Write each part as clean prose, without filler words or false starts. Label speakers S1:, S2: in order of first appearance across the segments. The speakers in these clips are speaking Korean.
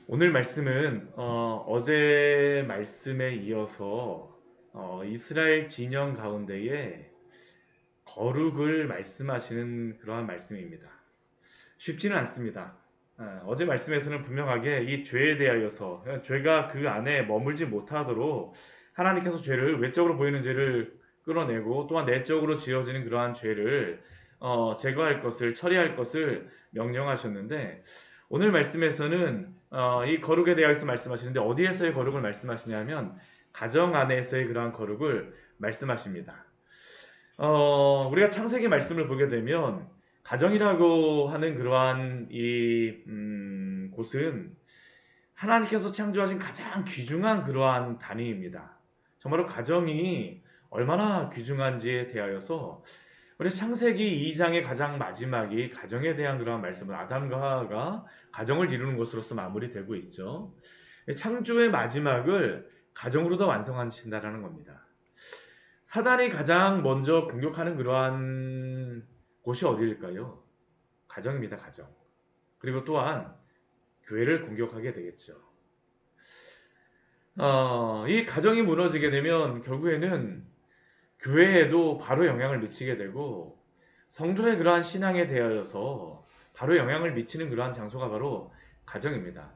S1: 오늘 말씀은 어제 말씀에 이어서 이스라엘 진영 가운데에 거룩을 말씀하시는 그러한 말씀입니다. 쉽지는 않습니다. 어제 말씀에서는 분명하게 이 죄에 대하여서 죄가 그 안에 머물지 못하도록 하나님께서 죄를 외적으로 보이는 죄를 끌어내고 또한 내적으로 지어지는 그러한 죄를 제거할 것을 처리할 것을 명령하셨는데 오늘 말씀에서는 이 거룩에 대해서 말씀하시는데 어디에서의 거룩을 말씀하시냐면 가정 안에서의 그러한 거룩을 말씀하십니다. 우리가 창세기 말씀을 보게 되면 가정이라고 하는 그러한 곳은 하나님께서 창조하신 가장 귀중한 그러한 단위입니다. 정말로 가정이 얼마나 귀중한지에 대하여서 우리 창세기 2장의 가장 마지막이 가정에 대한 그러한 말씀은 아담과 하와가 가정을 이루는 것으로서 마무리되고 있죠. 창조의 마지막을 가정으로 다 완성하신다라는 겁니다. 사단이 가장 먼저 공격하는 그러한 곳이 어디일까요? 가정입니다, 가정. 그리고 또한 교회를 공격하게 되겠죠. 이 가정이 무너지게 되면 결국에는 교회에도 바로 영향을 미치게 되고 성도의 그러한 신앙에 대하여서 바로 영향을 미치는 그러한 장소가 바로 가정입니다.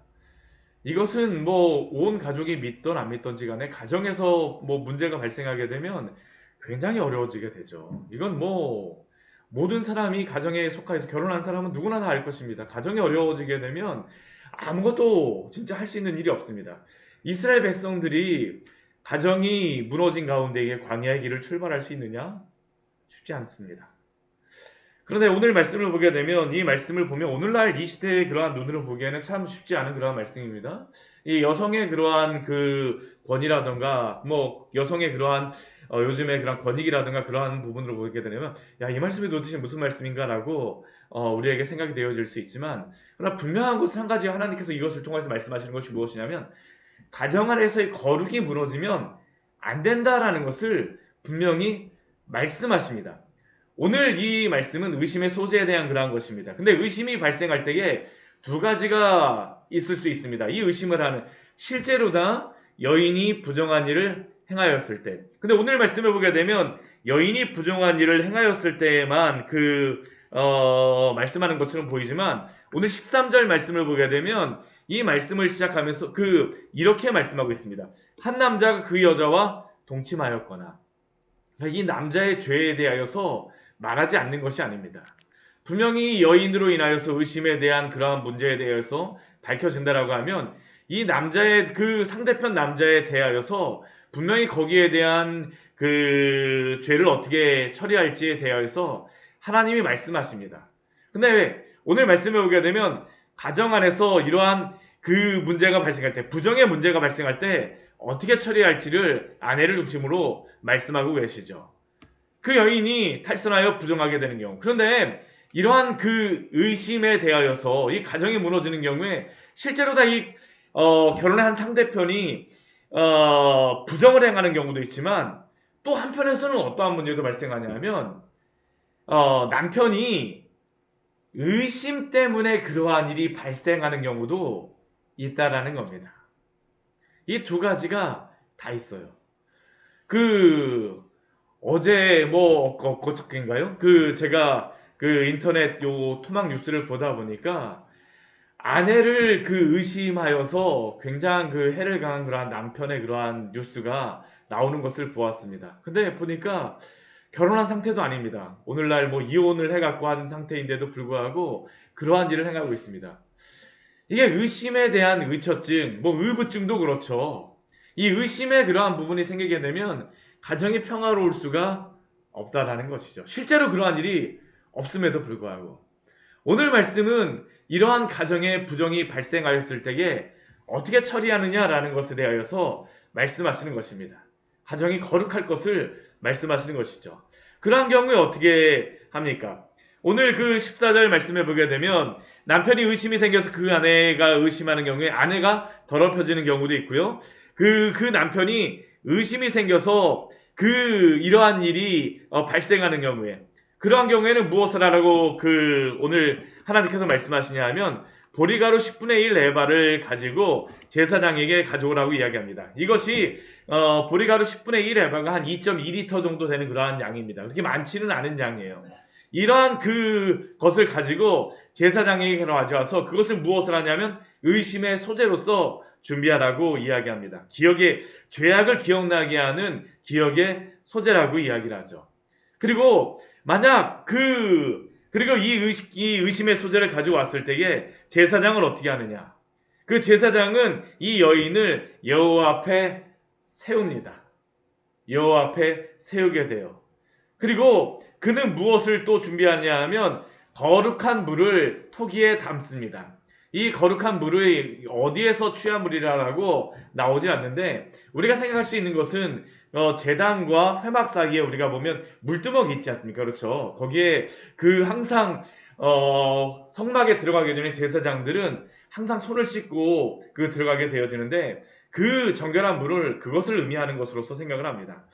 S1: 이것은 뭐 온 가족이 믿던 안 믿던지 간에 가정에서 뭐 문제가 발생하게 되면 굉장히 어려워지게 되죠. 이건 뭐 모든 사람이 가정에 속하여서 결혼한 사람은 누구나 다 알 것입니다. 가정이 어려워지게 되면 아무것도 진짜 할 수 있는 일이 없습니다. 이스라엘 백성들이 가정이 무너진 가운데에 광야의 길을 출발할 수 있느냐? 쉽지 않습니다. 그런데 오늘 말씀을 보게 되면 이 말씀을 보면 오늘날 이 시대의 그러한 눈으로 보기에는 참 쉽지 않은 그러한 말씀입니다. 이 여성의 그러한 그 권위라든가 뭐 여성의 그러한 요즘의 그런 권익이라든가 그러한 부분으로 보게 되면 야, 이 말씀이 도대체 무슨 말씀인가라고 우리에게 생각이 되어질 수 있지만 그러나 분명한 것은 한 가지 하나님께서 이것을 통해서 말씀하시는 것이 무엇이냐면 가정 안에서의 거룩이 무너지면 안 된다라는 것을 분명히 말씀하십니다. 오늘 이 말씀은 의심의 소재에 대한 그러한 것입니다. 근데 의심이 발생할 때에 두 가지가 있을 수 있습니다. 이 의심을 하는 실제로다 여인이 부정한 일을 행하였을 때. 근데 오늘 말씀을 보게 되면 여인이 부정한 일을 행하였을 때에만 말씀하는 것처럼 보이지만 오늘 13절 말씀을 보게 되면 이 말씀을 시작하면서 이렇게 말씀하고 있습니다. 한 남자가 그 여자와 동침하였거나 이 남자의 죄에 대하여서 말하지 않는 것이 아닙니다. 분명히 여인으로 인하여서 의심에 대한 그러한 문제에 대해서 밝혀진다라고 하면 이 남자의 그 상대편 남자에 대하여서 분명히 거기에 대한 그 죄를 어떻게 처리할지에 대하여서 하나님이 말씀하십니다. 근데 오늘 말씀해 보게 되면 가정 안에서 이러한 그 문제가 발생할 때, 부정의 문제가 발생할 때 어떻게 처리할지를 아내를 중심으로 말씀하고 계시죠. 그 여인이 탈선하여 부정하게 되는 경우. 그런데 이러한 그 의심에 대하여서 이 가정이 무너지는 경우에 실제로 다 결혼한 상대편이 부정을 행하는 경우도 있지만 또 한편에서는 어떠한 문제도 발생하냐면 남편이 의심 때문에 그러한 일이 발생하는 경우도 있다라는 겁니다. 이 두 가지가 다 있어요. 어제 엊그저께인가요? 제가 인터넷 토막 뉴스를 보다 보니까 아내를 의심하여서 굉장한 해를 가한 그러한 남편의 그러한 뉴스가 나오는 것을 보았습니다. 근데 보니까 결혼한 상태도 아닙니다. 오늘날 이혼을 해갖고 한 상태인데도 불구하고 그러한 일을 행하고 있습니다. 이게 의심에 대한 의처증, 의부증도 그렇죠. 이 의심의 그러한 부분이 생기게 되면 가정이 평화로울 수가 없다라는 것이죠. 실제로 그러한 일이 없음에도 불구하고 오늘 말씀은 이러한 가정의 부정이 발생하였을 때에 어떻게 처리하느냐라는 것에 대하여서 말씀하시는 것입니다. 가정이 거룩할 것을 말씀하시는 것이죠. 그러한 경우에 어떻게 합니까? 오늘 14절 말씀해 보게 되면 남편이 의심이 생겨서 그 아내가 의심하는 경우에 아내가 더럽혀지는 경우도 있고요. 그 남편이 의심이 생겨서 이러한 일이 발생하는 경우에 그러한 경우에는 무엇을 하라고 오늘 하나님께서 말씀하시냐 하면 보리가루 10분의 1 에바를 가지고 제사장에게 가져오라고 이야기합니다. 이것이 보리가루 10분의 1 에바가 한 2.2리터 정도 되는 그러한 양입니다. 그렇게 많지는 않은 양이에요. 이러한 그것을 가지고 제사장에게 가져와서 그것을 무엇을 하냐면 의심의 소재로서 준비하라고 이야기합니다. 죄악을 기억나게 하는 기억의 소재라고 이야기를 하죠. 그리고 만약 그리고 이 의심의 소재를 가지고 왔을 때에 제사장은 어떻게 하느냐? 그 제사장은 이 여인을 여호와 앞에 세웁니다. 여호와 앞에 세우게 돼요. 그리고 그는 무엇을 또 준비하냐 하면 거룩한 물을 토기에 담습니다. 이 거룩한 물이 어디에서 취한 물이라고 나오지 않는데 우리가 생각할 수 있는 것은 제단과 회막 사이에 우리가 보면 물두멍이 있지 않습니까? 그렇죠. 거기에 항상 성막에 들어가기 전에 제사장들은 항상 손을 씻고 들어가게 되어지는데 그 정결한 물을 그것을 의미하는 것으로서 생각을 합니다.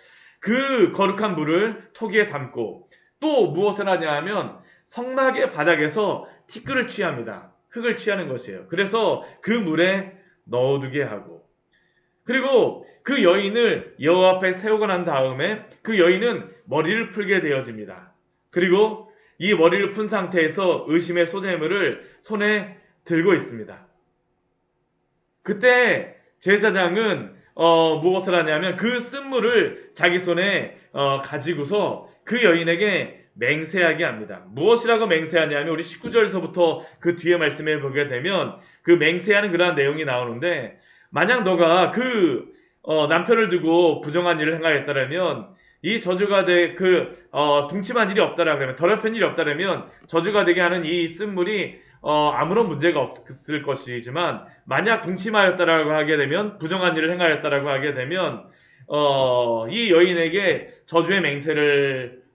S1: 그 거룩한 물을 토기에 담고 또 무엇을 하냐 하면 성막의 바닥에서 티끌을 취합니다. 흙을 취하는 것이에요. 그래서 그 물에 넣어두게 하고 그리고 그 여인을 여호와 앞에 세우고 난 다음에 그 여인은 머리를 풀게 되어집니다. 그리고 이 머리를 푼 상태에서 의심의 소재물을 손에 들고 있습니다. 그때 제사장은 무엇을 하냐면 그 쓴물을 자기 손에 가지고서 그 여인에게 맹세하게 합니다. 무엇이라고 맹세하냐면 우리 19절에서부터 그 뒤에 말씀해 보게 되면 그 맹세하는 그러한 내용이 나오는데 만약 너가 남편을 두고 부정한 일을 행하였다면 이 저주가 둥침한 일이 없다라 그러면 더럽힌 일이 없다라면 저주가 되게 하는 이 쓴물이 아무런 문제가 없을 것이지만 만약 동침하였다라고 하게 되면 부정한 일을 행하였다라고 하게 되면 이 여인에게 저주의 맹세를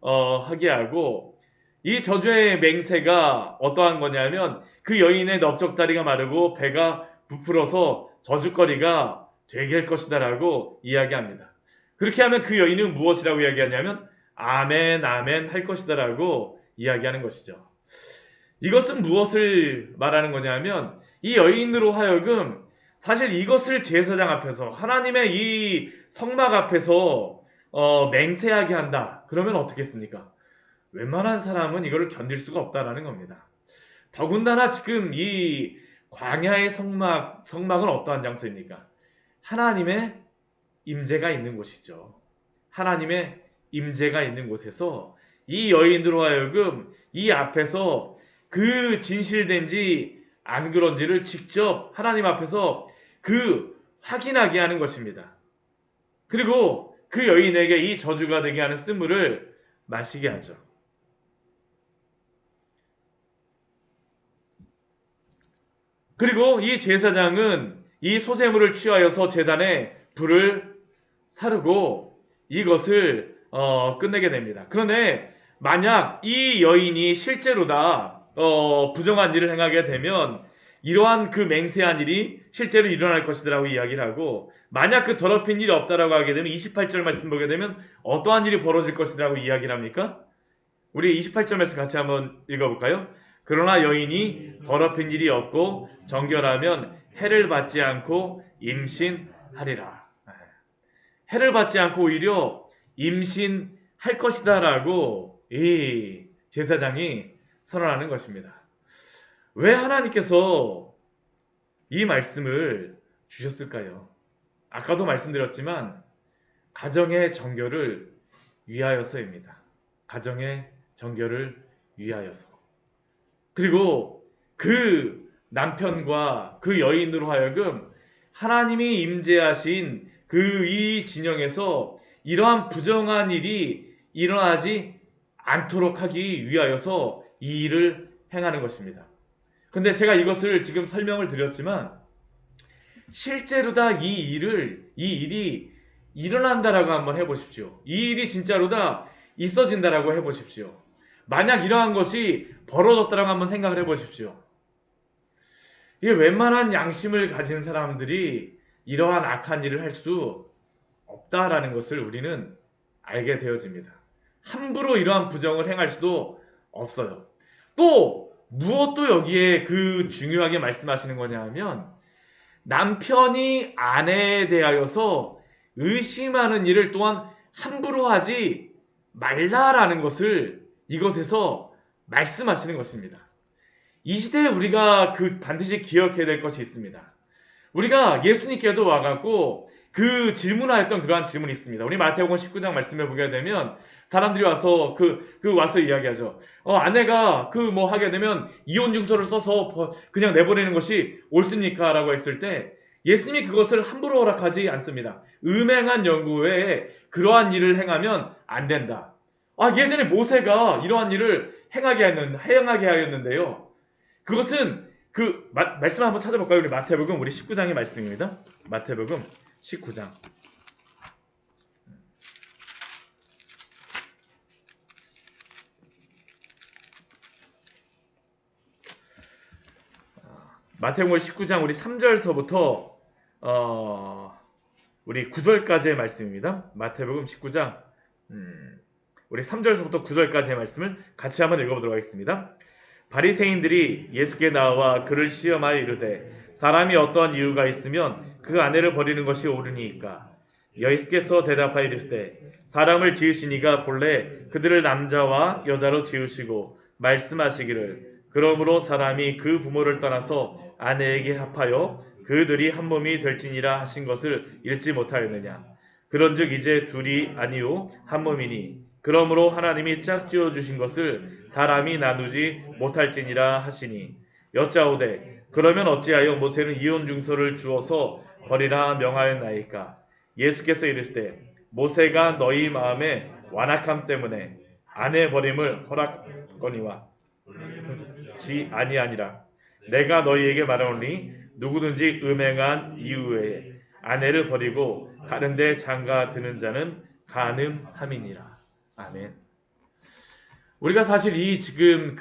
S1: 하게 하고 이 저주의 맹세가 어떠한 거냐면 그 여인의 넓적다리가 마르고 배가 부풀어서 저주거리가 되게 할 것이다라고 이야기합니다. 그렇게 하면 그 여인은 무엇이라고 이야기하냐면 아멘 아멘 할 것이다라고 이야기하는 것이죠. 이것은 무엇을 말하는 거냐면 이 여인으로 하여금 사실 이것을 제사장 앞에서 하나님의 이 성막 앞에서 맹세하게 한다. 그러면 어떻겠습니까? 웬만한 사람은 이거를 견딜 수가 없다라는 겁니다. 더군다나 지금 이 광야의 성막은 어떠한 장소입니까? 하나님의 임재가 있는 곳이죠. 하나님의 임재가 있는 곳에서 이 여인으로 하여금 이 앞에서 그 진실된지 안 그런지를 직접 하나님 앞에서 확인하게 하는 것입니다. 그리고 그 여인에게 이 저주가 되게 하는 쓴물을 마시게 하죠. 그리고 이 제사장은 이 소재물을 취하여서 제단에 불을 사르고 이것을 끝내게 됩니다. 그런데 만약 이 여인이 실제로다 부정한 일을 행하게 되면 이러한 맹세한 일이 실제로 일어날 것이라고 이야기를 하고 만약 더럽힌 일이 없다라고 하게 되면 28절 말씀 보게 되면 어떠한 일이 벌어질 것이라고 이야기를 합니까? 우리 28절 말씀 같이 한번 읽어볼까요? 그러나 여인이 더럽힌 일이 없고 정결하면 해를 받지 않고 임신하리라. 해를 받지 않고 오히려 임신할 것이다라고 이 제사장이 선언하는 것입니다. 왜 하나님께서 이 말씀을 주셨을까요? 아까도 말씀드렸지만 가정의 정결을 위하여서입니다. 가정의 정결을 위하여서. 그리고 그 남편과 그 여인으로 하여금 하나님이 임재하신 이 진영에서 이러한 부정한 일이 일어나지 않도록 하기 위하여서 이 일을 행하는 것입니다. 근데 제가 이것을 지금 설명을 드렸지만 실제로 다 이 일이 일어난다라고 한번 해보십시오. 이 일이 진짜로 다 있어진다라고 해보십시오. 만약 이러한 것이 벌어졌다라고 한번 생각을 해보십시오. 이게 웬만한 양심을 가진 사람들이 이러한 악한 일을 할 수 없다라는 것을 우리는 알게 되어집니다. 함부로 이러한 부정을 행할 수도 없어요. 또 무엇도 여기에 그 중요하게 말씀하시는 거냐 하면 남편이 아내에 대하여서 의심하는 일을 또한 함부로 하지 말라라는 것을 이것에서 말씀하시는 것입니다. 이 시대에 우리가 반드시 기억해야 될 것이 있습니다. 우리가 예수님께도 와갖고 그 질문하였던 그러한 질문이 있습니다. 우리 마태복음 19장 말씀에 보게 되면 사람들이 와서 와서 이야기하죠. 아내가 하게 되면 이혼 증서를 써서 그냥 내보내는 것이 옳습니까? 라고 했을 때 예수님이 그것을 함부로 허락하지 않습니다. 음행한 연구에 그러한 일을 행하면 안 된다. 예전에 모세가 이러한 일을 행하게 하였는데요. 그것은 말씀을 한번 찾아볼까요? 우리 마태복음 우리 19장의 말씀입니다. 마태복음 19장. 마태복음 19장 우리 3절서부터 우리 9절까지의 말씀입니다. 마태복음 19장 우리 3절서부터 9절까지의 말씀을 같이 한번 읽어보도록 하겠습니다. 바리새인들이 예수께 나와 그를 시험하여 이르되 사람이 어떠한 이유가 있으면 그 아내를 버리는 것이 옳으니까? 예수께서 대답하여 이르시되 사람을 지으신 이가 본래 그들을 남자와 여자로 지으시고 말씀하시기를 그러므로 사람이 그 부모를 떠나서 아내에게 합하여 그들이 한 몸이 될지니라 하신 것을 읽지 못하였느냐? 그런즉 이제 둘이 아니요 한 몸이니 그러므로 하나님이 짝지어 주신 것을 사람이 나누지 못할지니라 하시니 여짜오되 그러면 어찌하여 모세는 이혼 증서를 주어서 버리라 명하였나이까? 예수께서 이르시되 모세가 너희 마음에 완악함 때문에 아내 버림을 허락거니와 지 아니하니라. 내가 너희에게 말하노니 누구든지 음행한 이후에 아내를 버리고 다른 데 장가 드는 자는 간음함이니라. 아멘. 우리가 사실 이 지금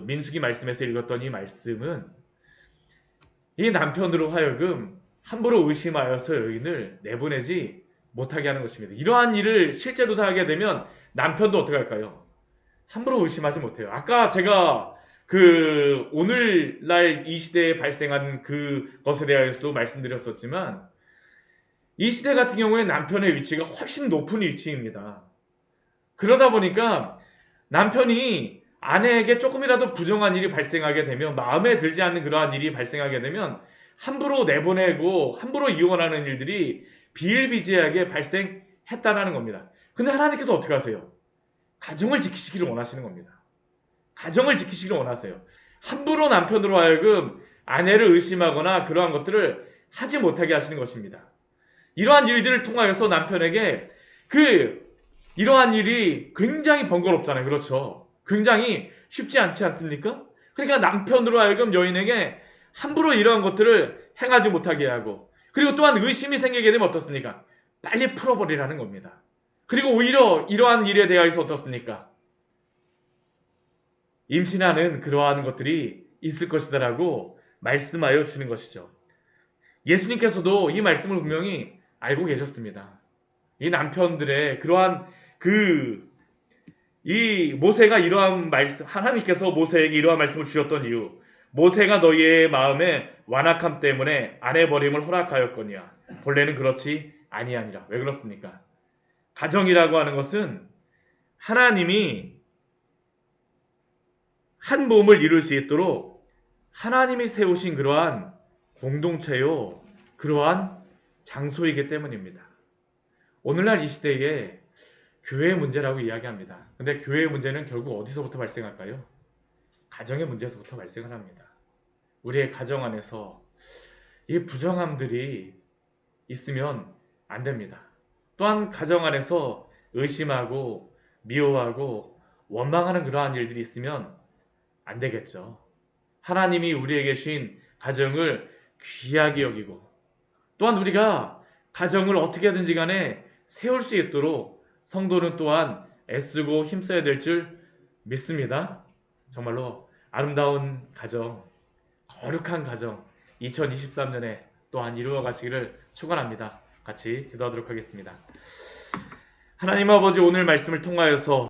S1: 민수기 말씀에서 읽었던 이 말씀은 이 남편으로 하여금 함부로 의심하여서 여인을 내보내지 못하게 하는 것입니다. 이러한 일을 실제로 다 하게 되면 남편도 어떻게 할까요? 함부로 의심하지 못해요. 아까 제가 오늘날 이 시대에 발생한 그것에 대해서도 말씀드렸었지만 이 시대 같은 경우에 남편의 위치가 훨씬 높은 위치입니다. 그러다 보니까 남편이 아내에게 조금이라도 부정한 일이 발생하게 되면 마음에 들지 않는 그러한 일이 발생하게 되면 함부로 내보내고 함부로 이혼하는 일들이 비일비재하게 발생했다라는 겁니다. 근데 하나님께서 어떻게 하세요? 가정을 지키시기를 원하시는 겁니다. 가정을 지키시기를 원하세요. 함부로 남편으로 하여금 아내를 의심하거나 그러한 것들을 하지 못하게 하시는 것입니다. 이러한 일들을 통하여서 남편에게 이러한 일이 굉장히 번거롭잖아요. 그렇죠? 굉장히 쉽지 않지 않습니까? 그러니까 남편으로 하여금 여인에게 함부로 이러한 것들을 행하지 못하게 하고 그리고 또한 의심이 생기게 되면 어떻습니까? 빨리 풀어버리라는 겁니다. 그리고 오히려 이러한 일에 대해서 어떻습니까? 임신하는 그러한 것들이 있을 것이다라고 말씀하여 주는 것이죠. 예수님께서도 이 말씀을 분명히 알고 계셨습니다. 이 남편들의 그러한 이 모세가 이러한 말씀, 하나님께서 모세에게 이러한 말씀을 주셨던 이유, 모세가 너희의 마음에 완악함 때문에 아내 버림을 허락하였거니와 본래는 그렇지 아니하니라. 왜 그렇습니까? 가정이라고 하는 것은 하나님이 한 몸을 이룰 수 있도록 하나님이 세우신 그러한 공동체요, 그러한 장소이기 때문입니다. 오늘날 이 시대에 교회의 문제라고 이야기합니다. 근데 교회의 문제는 결국 어디서부터 발생할까요? 가정의 문제에서부터 발생을 합니다. 우리의 가정 안에서 이 부정함들이 있으면 안 됩니다. 또한 가정 안에서 의심하고 미워하고 원망하는 그러한 일들이 있으면 안 되겠죠. 하나님이 우리에게 주신 가정을 귀하게 여기고 또한 우리가 가정을 어떻게든지 간에 세울 수 있도록 성도는 또한 애쓰고 힘써야 될 줄 믿습니다. 정말로 아름다운 가정, 거룩한 가정 2023년에 또한 이루어 가시기를 축원합니다. 같이 기도하도록 하겠습니다. 하나님 아버지, 오늘 말씀을 통하여서